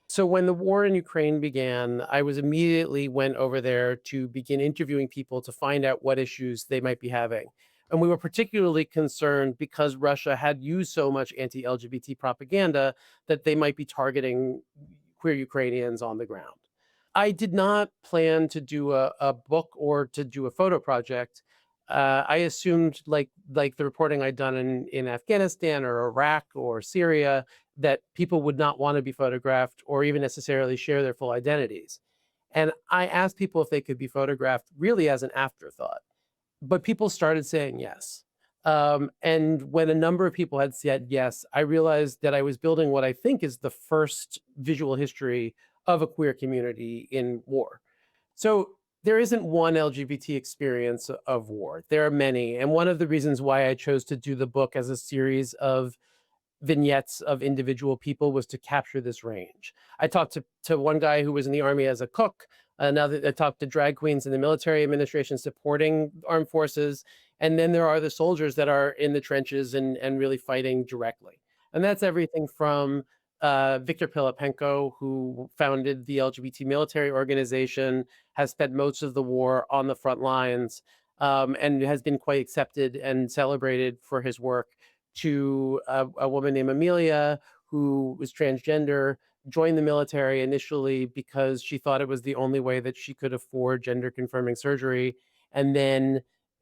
S4: So when the war in Ukraine began, I immediately went over there to begin interviewing people to find out what issues they might be having. And we were particularly concerned because Russia had used so much anti-LGBT propaganda that they might be targeting queer Ukrainians on the ground. I did not plan to do a book or to do a photo project. I assumed, like the reporting I'd done in Afghanistan or Iraq or Syria, that people would not want to be photographed or even necessarily share their full identities. And I asked people if they could be photographed really as an afterthought, but people started saying yes. And when a number of people had said yes, I realized that I was building what I think is the first visual history of a queer community in war. So there isn't one LGBT experience of war. There are many. And one of the reasons why I chose to do the book as a series of vignettes of individual people was to capture this range. I talked to one guy who was in the army as a cook. Another, I talked to drag queens in the military administration supporting armed forces. And then there are the soldiers that are in the trenches and really fighting directly. And that's everything from Viktor Pilipenko, who founded the LGBT military organization, has spent most of the war on the front lines, and has been quite accepted and celebrated for his work, to a woman named Amelia, who was transgender, joined the military initially because she thought it was the only way that she could afford gender-confirming surgery. And then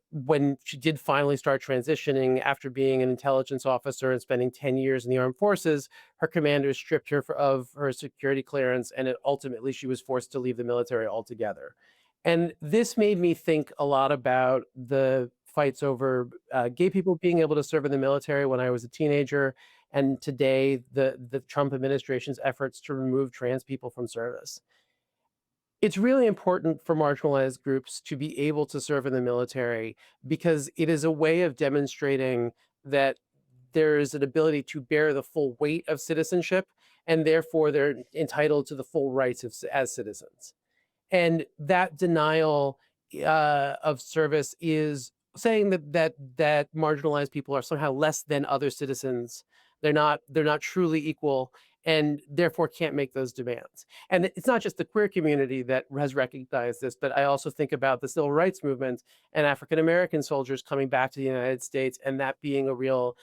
S4: when she did finally start transitioning after being an intelligence officer and spending 10 years in the armed forces, her commanders stripped her of her security clearance, and ultimately she was forced to leave the military altogether. And this made me think a lot about the fights over gay people being able to serve in the military when I was a teenager, and today the Trump administration's efforts to remove trans people from service. It's really important for marginalized groups to be able to serve in the military because it is a way of demonstrating that there is an ability to bear the full weight of citizenship, and therefore they're entitled to the full rights as citizens. And that denial of service is saying that marginalized people are somehow less than other citizens. They're not truly equal, and therefore can't make those demands. And it's not just the queer community that has recognized this, but I also think about the civil rights movement and African-American soldiers coming back to the United States, and that being a real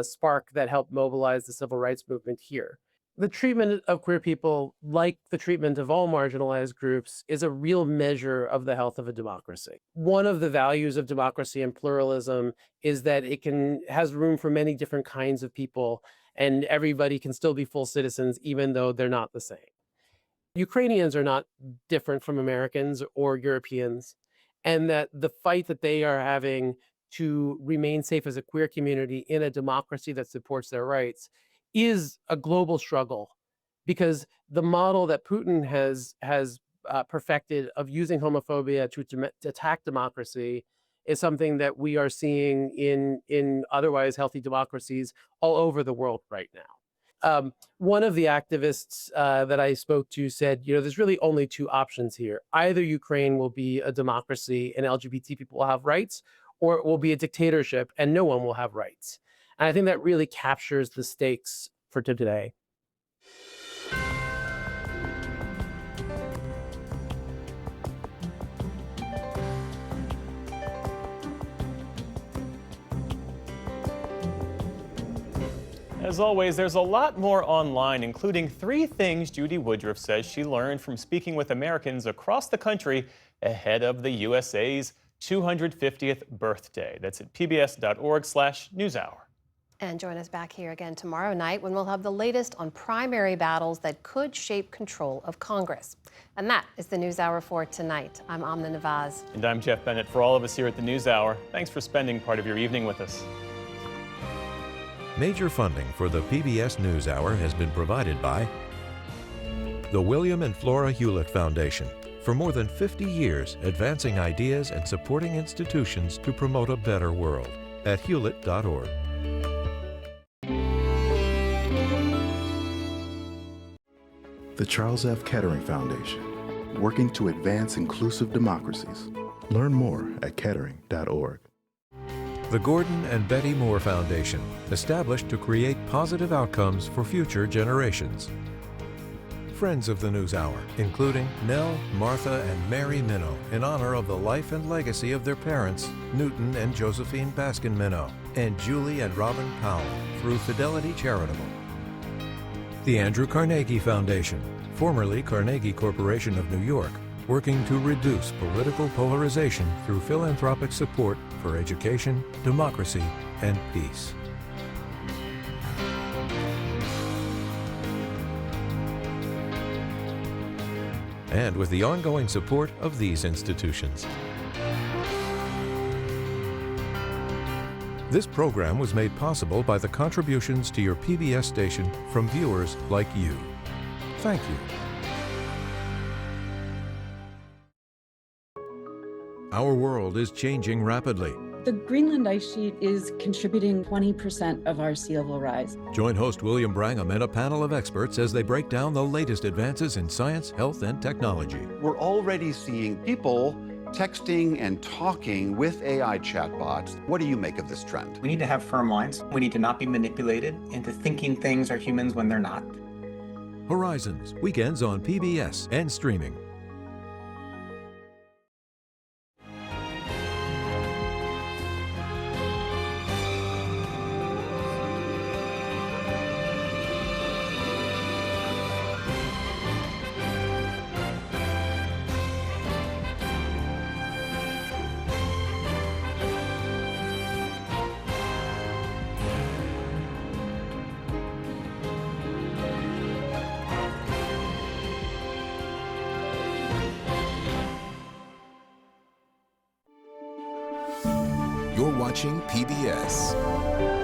S4: spark that helped mobilize the civil rights movement here. The treatment of queer people, like the treatment of all marginalized groups, is a real measure of the health of a democracy. One of the values of democracy and pluralism is that it has room for many different kinds of people, and everybody can still be full citizens even though they're not the same. Ukrainians are not different from Americans or Europeans, and that the fight that they are having to remain safe as a queer community in a democracy that supports their rights is a global struggle, because the model that Putin has perfected of using homophobia to attack democracy is something that we are seeing in otherwise healthy democracies all over the world right now. One of the activists that I spoke to said, there's really only two options here. Either Ukraine will be a democracy and LGBT people will have rights, or it will be a dictatorship and no one will have rights. And I think that really captures the stakes for today.
S2: As always, there's a lot more online, including 3 things Judy Woodruff says she learned from speaking with Americans across the country ahead of the USA's 250th birthday. That's at pbs.org/newshour.
S1: And join us back here again tomorrow night when we'll have the latest on primary battles that could shape control of Congress. And that is the NewsHour for tonight. I'm Amna Nawaz.
S2: And I'm Jeff Bennett. For all of us here at the NewsHour, thanks for spending part of your evening with us.
S6: Major funding for the PBS NewsHour has been provided by the William and Flora Hewlett Foundation. For more than 50 years, advancing ideas and supporting institutions to promote a better world at hewlett.org.
S21: The Charles F. Kettering Foundation, working to advance inclusive democracies. Learn more at kettering.org.
S6: The Gordon and Betty Moore Foundation, established to create positive outcomes for future generations. Friends of the NewsHour, including Nell, Martha, and Mary Minow, in honor of the life and legacy of their parents, Newton and Josephine Baskin Minow, and Julie and Robin Powell, through Fidelity Charitable. The Andrew Carnegie Foundation, formerly Carnegie Corporation of New York, working to reduce political polarization through philanthropic support for education, democracy, and peace. And with the ongoing support of these institutions. This program was made possible by the contributions to your PBS station from viewers like you. Thank you. Our world is changing rapidly.
S22: The Greenland ice sheet is contributing 20% of our sea level rise.
S6: Join host William Brangham and a panel of experts as they break down the latest advances in science, health, and technology.
S23: We're already seeing people texting and talking with AI chatbots. What do you make of this trend?
S24: We need to have firm lines. We need to not be manipulated into thinking things are humans when they're not.
S6: Horizons, weekends on PBS and streaming.
S25: You're watching PBS.